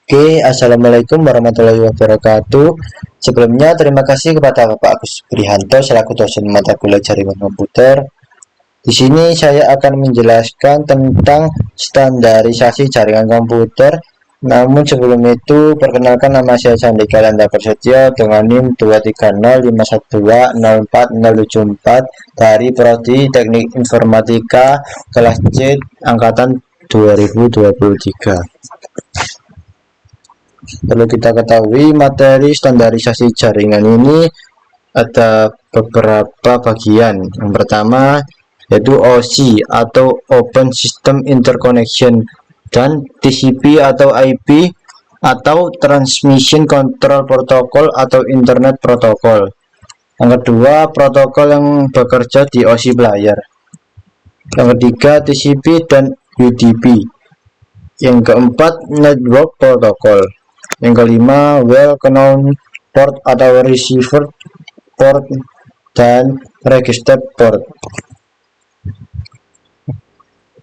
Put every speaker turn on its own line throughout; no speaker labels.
Oke, assalamualaikum warahmatullahi wabarakatuh. Sebelumnya, terima kasih kepada Bapak Agus Prihanto selaku dosen mata kuliah jaringan komputer. Di sini saya akan menjelaskan tentang standarisasi jaringan komputer. Namun sebelum itu, perkenalkan nama saya Sandi Kalanda Prasetyo dengan NIM 23051204074 dari Prodi Teknik Informatika kelas C angkatan 2023. Perlu kita ketahui, materi standarisasi jaringan ini ada beberapa bagian. Yang pertama yaitu OSI atau Open System Interconnection dan TCP atau IP atau Transmission Control Protocol atau Internet Protocol. Yang kedua, protokol yang bekerja di OSI player. Yang ketiga, TCP dan UDP. Yang keempat, Network Protocol. Yang kelima, well-known port atau receiver port dan registered port.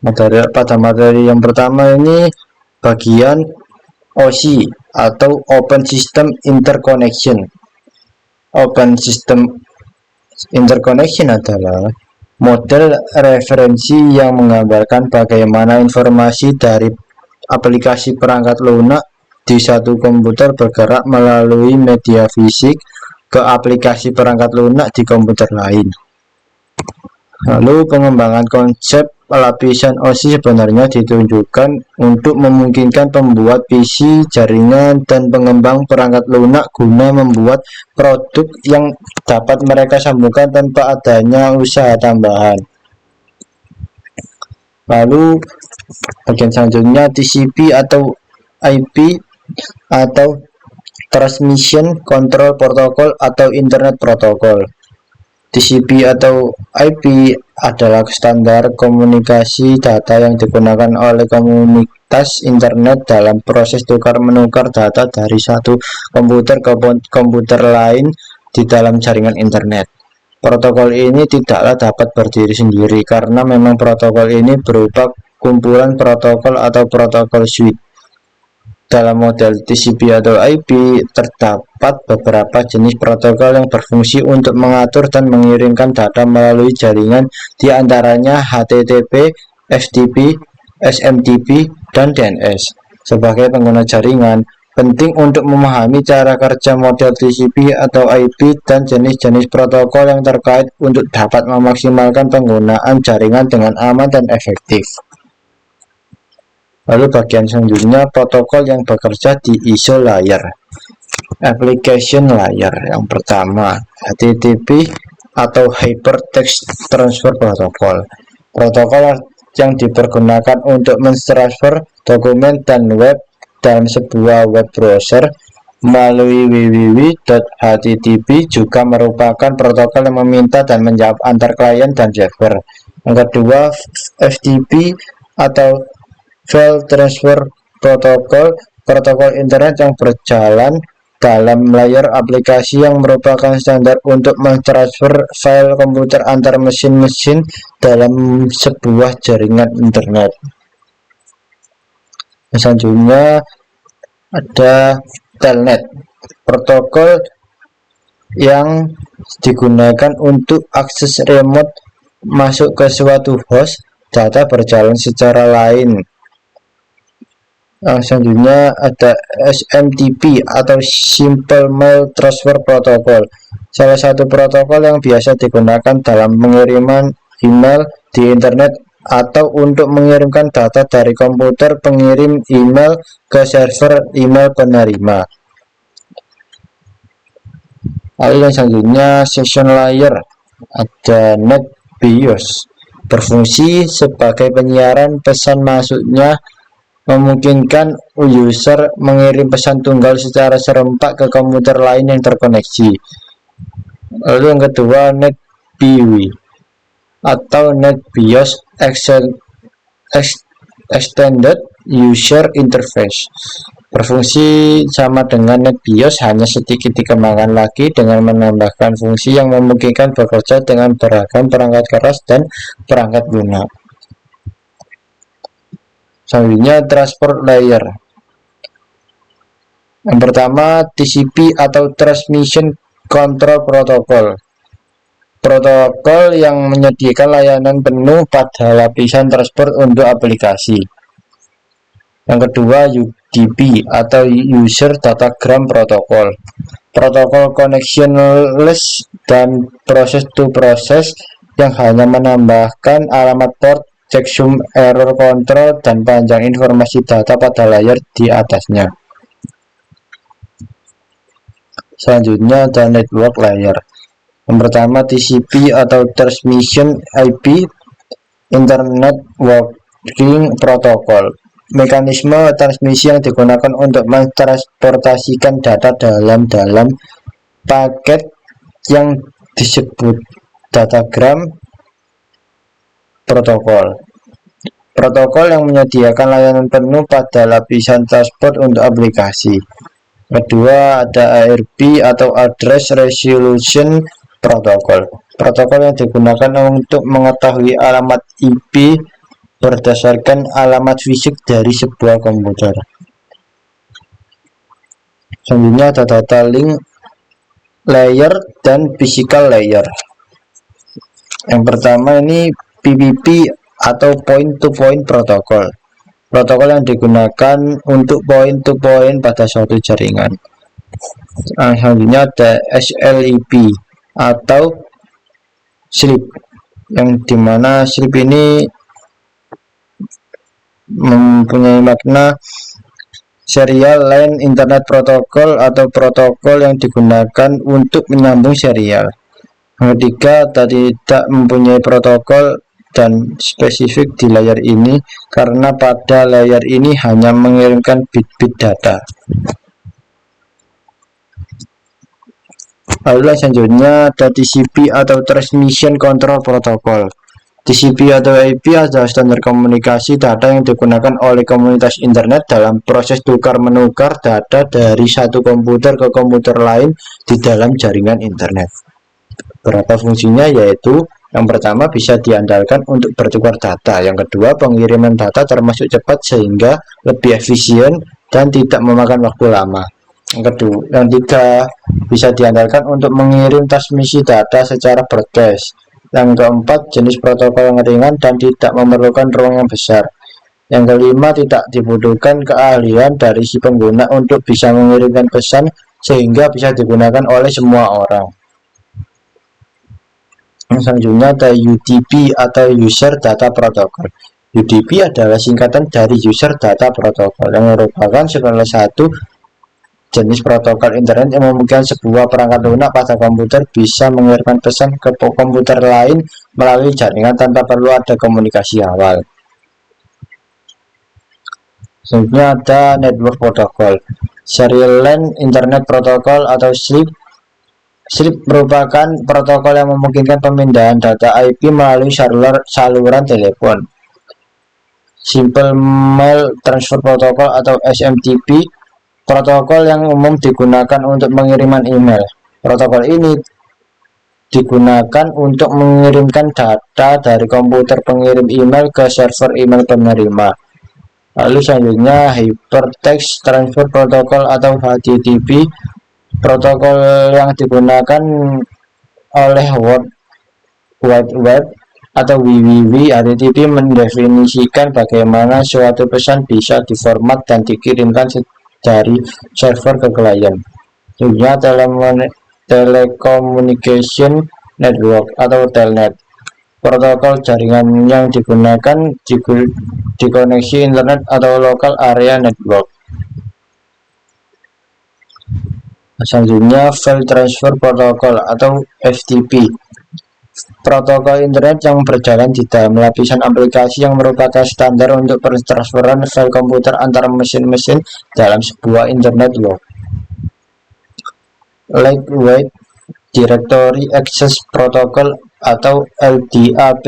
Pada materi yang pertama ini bagian OSI atau Open System Interconnection. Open System Interconnection adalah model referensi yang menggambarkan bagaimana informasi dari aplikasi perangkat lunak di satu komputer bergerak melalui media fisik ke aplikasi perangkat lunak di komputer lain. Lalu pengembangan konsep lapisan OSI sebenarnya ditunjukkan untuk memungkinkan pembuat PC, jaringan, dan pengembang perangkat lunak guna membuat produk yang dapat mereka sambungkan tanpa adanya usaha tambahan. Lalu bagian selanjutnya TCP atau IP atau Transmission Control Protocol atau Internet Protocol. TCP atau IP adalah standar komunikasi data yang digunakan oleh komunitas internet dalam proses tukar-menukar data dari satu komputer ke komputer lain di dalam jaringan internet. Protokol ini tidaklah dapat berdiri sendiri karena memang protokol ini berupa kumpulan protokol atau protokol suite. Dalam model TCP atau IP, terdapat beberapa jenis protokol yang berfungsi untuk mengatur dan mengirimkan data melalui jaringan, di antaranya HTTP, FTP, SMTP, dan DNS. Sebagai pengguna jaringan, penting untuk memahami cara kerja model TCP atau IP dan jenis-jenis protokol yang terkait untuk dapat memaksimalkan penggunaan jaringan dengan aman dan efektif. Lalu bagian selanjutnya, protokol yang bekerja di ISO layer. Application layer yang pertama, HTTP atau Hypertext Transfer Protocol. Protokol yang dipergunakan untuk mentransfer dokumen dan web dalam sebuah web browser melalui www.http juga merupakan protokol yang meminta dan menjawab antar klien dan server. Yang kedua, FTP atau File Transfer Protocol, protokol internet yang berjalan dalam layer aplikasi yang merupakan standar untuk mentransfer file komputer antar mesin-mesin dalam sebuah jaringan internet. Selanjutnya ada Telnet, protokol yang digunakan untuk akses remote masuk ke suatu host, data berjalan secara lain. Selanjutnya ada SMTP atau Simple Mail Transfer Protocol, salah satu protokol yang biasa digunakan dalam pengiriman email di internet atau untuk mengirimkan data dari komputer pengirim email ke server email penerima. Lalu yang selanjutnya Session Layer, ada NetBIOS, berfungsi sebagai penyiaran pesan masuknya, memungkinkan user mengirim pesan tunggal secara serempak ke komputer lain yang terkoneksi. Lalu yang kedua, NetBIOS atau NetBIOS Extended User Interface, berfungsi sama dengan NetBIOS, hanya sedikit dikembangkan lagi dengan menambahkan fungsi yang memungkinkan bekerja dengan beragam perangkat keras dan perangkat lunak. Selanjutnya Transport Layer Yang pertama, TCP atau Transmission Control Protocol. Protokol yang menyediakan layanan penuh pada lapisan transport untuk aplikasi. Yang kedua, UDP atau User Datagram Protocol. Protokol connectionless dan process-to-process yang hanya menambahkan alamat port, checksum, error control, dan panjang informasi data pada layar di atasnya. Selanjutnya ada network layer. Yang pertama, TCP atau Transmission IP, Internet Working Protocol. Mekanisme transmisi yang digunakan untuk mentransportasikan data dalam paket yang disebut datagram protokol. Protokol yang menyediakan layanan penuh pada lapisan transport untuk aplikasi. Kedua, ada ARP atau Address Resolution Protocol. Protokol yang digunakan untuk mengetahui alamat IP berdasarkan alamat fisik dari sebuah komputer. Selanjutnya ada data link layer dan physical layer. Yang pertama ini PPP atau point-to-point protocol. Protokol yang digunakan untuk point-to-point pada suatu jaringan. Selanjutnya ada SLIP atau SLIP, yang dimana SLIP ini mempunyai makna Serial Line Internet Protocol atau protokol yang digunakan untuk menyambung serial. Yang ketiga, tidak mempunyai protokol dan spesifik di layar ini karena pada layar ini hanya mengirimkan bit-bit data. Lalu selanjutnya ada TCP atau Transmission Control Protocol. TCP atau IP adalah standar komunikasi data yang digunakan oleh komunitas internet dalam proses tukar-menukar data dari satu komputer ke komputer lain di dalam jaringan internet. Beberapa fungsinya yaitu, yang pertama bisa diandalkan untuk bertukar data, yang kedua pengiriman data termasuk cepat sehingga lebih efisien dan tidak memakan waktu lama. Yang tiga, bisa diandalkan untuk mengirim transmisi data secara broadcast. Yang keempat, jenis protokol yang ringan dan tidak memerlukan ruang yang besar. Yang kelima, tidak dibutuhkan keahlian dari si pengguna untuk bisa mengirimkan pesan sehingga bisa digunakan oleh semua orang. Selanjutnya ada UDP atau User Data Protocol. UDP adalah singkatan dari User Data Protocol yang merupakan salah satu jenis protokol internet yang memungkinkan sebuah perangkat lunak pada komputer bisa mengirimkan pesan ke komputer lain melalui jaringan tanpa perlu ada komunikasi awal. Selanjutnya ada Network Protocol. Serial Line Internet Protocol atau SLIP. SLIP merupakan protokol yang memungkinkan pemindahan data IP melalui saluran telepon. Simple Mail Transfer Protocol atau SMTP, protokol yang umum digunakan untuk pengiriman email. Protokol ini digunakan untuk mengirimkan data dari komputer pengirim email ke server email penerima. Lalu selanjutnya Hypertext Transfer Protocol atau HTTP, protokol yang digunakan oleh World Wide Web atau WWW. HTTP mendefinisikan bagaimana suatu pesan bisa diformat dan dikirimkan dari server ke klien. Selanjutnya Telecommunication Network atau Telnet, protokol jaringan yang digunakan di koneksi internet atau local area network. Selanjutnya File Transfer Protocol atau FTP, protokol internet yang berjalan di dalam lapisan aplikasi yang merupakan standar untuk transferan file komputer antar mesin-mesin dalam sebuah internet log. Lightweight Directory Access Protocol atau LDAP,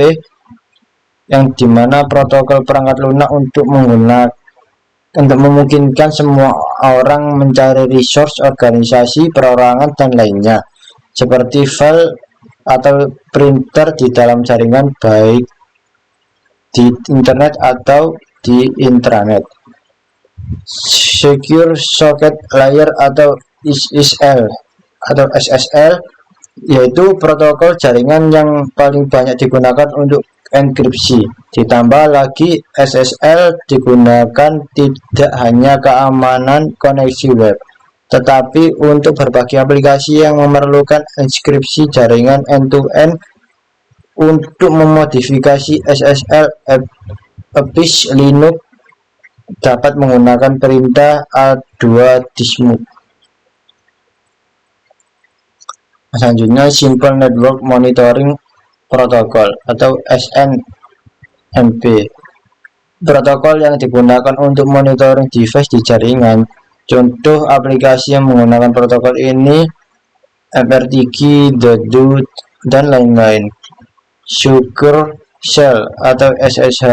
yang dimana protokol perangkat lunak untuk memungkinkan semua orang mencari resource, organisasi, perorangan, dan lainnya, seperti file atau printer di dalam jaringan baik di internet atau di intranet. Secure Socket Layer atau SSL, yaitu protokol jaringan yang paling banyak digunakan untuk enkripsi. Ditambah lagi, SSL digunakan tidak hanya keamanan koneksi web, tetapi untuk berbagai aplikasi yang memerlukan enkripsi jaringan end-to-end. Untuk memodifikasi SSL, Apache Linux dapat menggunakan perintah a2dismount. Selanjutnya, Simple Network Monitoring Protocol atau SNMP, protokol yang digunakan untuk monitoring device di jaringan. Contoh aplikasi yang menggunakan protokol ini FRTG, Deadwood, dan lain-lain. Secure Shell atau SSH,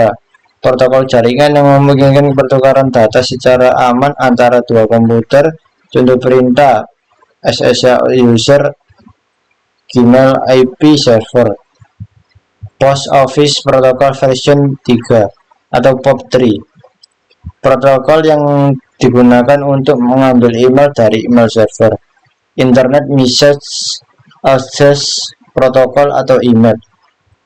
protokol jaringan yang memungkinkan pertukaran data secara aman antara dua komputer. Contoh perintah SSH user, Gmail IP server. Post Office Protocol version 3 atau POP3, protokol yang digunakan untuk mengambil email dari email server. Internet Message Access Protocol atau IMAP,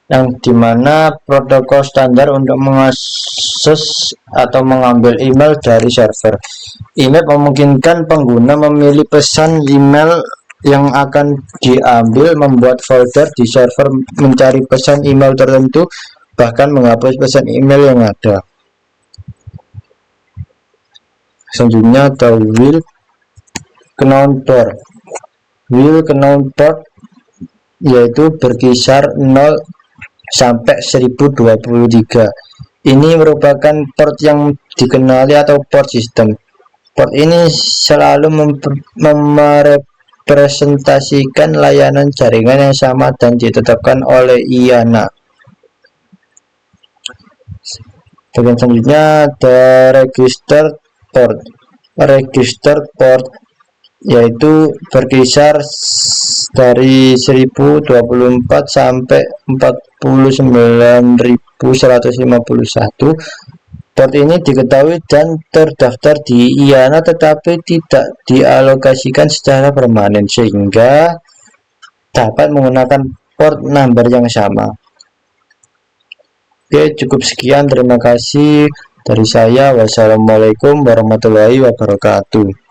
yang dimana protokol standar untuk mengakses atau mengambil email dari server. IMAP memungkinkan pengguna memilih pesan email yang akan diambil, membuat folder di server, mencari pesan email tertentu, bahkan menghapus pesan email yang ada. Selanjutnya ada Will Knowledge Port. Will Knowledge Port yaitu berkisar 0 sampai 1023. Ini merupakan port yang dikenali atau port system. Port ini selalu merepresentasikan layanan jaringan yang sama dan ditetapkan oleh IANA. Bagian selanjutnya ada Registered Port. Registered Port yaitu berkisar dari 1024 sampai 49151. Port ini diketahui dan terdaftar di IANA tetapi tidak dialokasikan secara permanen, sehingga dapat menggunakan port number yang sama. Oke, cukup sekian, terima kasih dari saya. Wassalamualaikum warahmatullahi wabarakatuh.